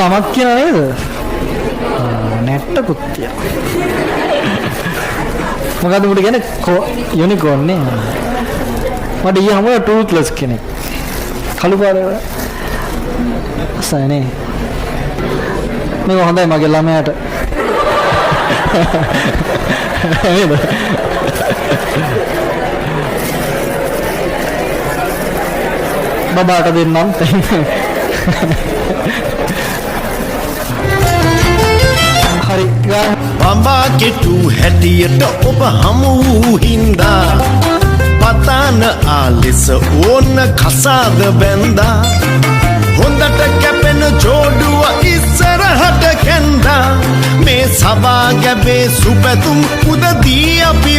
නමක් කියන නේද? නැට්ට කුත්තිය. මොකද උඹට කියන්නේ යුනිකෝන් නේ. මට ඊයේ හමුව ටූත්ලස් කෙනෙක්. කළු පාරේ අසනේ. මේක හොඳයි මගේ ළමයාට. නේද? බබාට දෙන්නම්. හරි බඹා කෙටු හැටියට ඔබ හමු වූ හින්දා පතාන ආලෙස ඕන කසාද බැන්දා හොඳට කැපෙන ජෝඩුව ඉස්සරහට කැන්දා මේ සබා ගැබේ සුපැතුම් උදදී අපි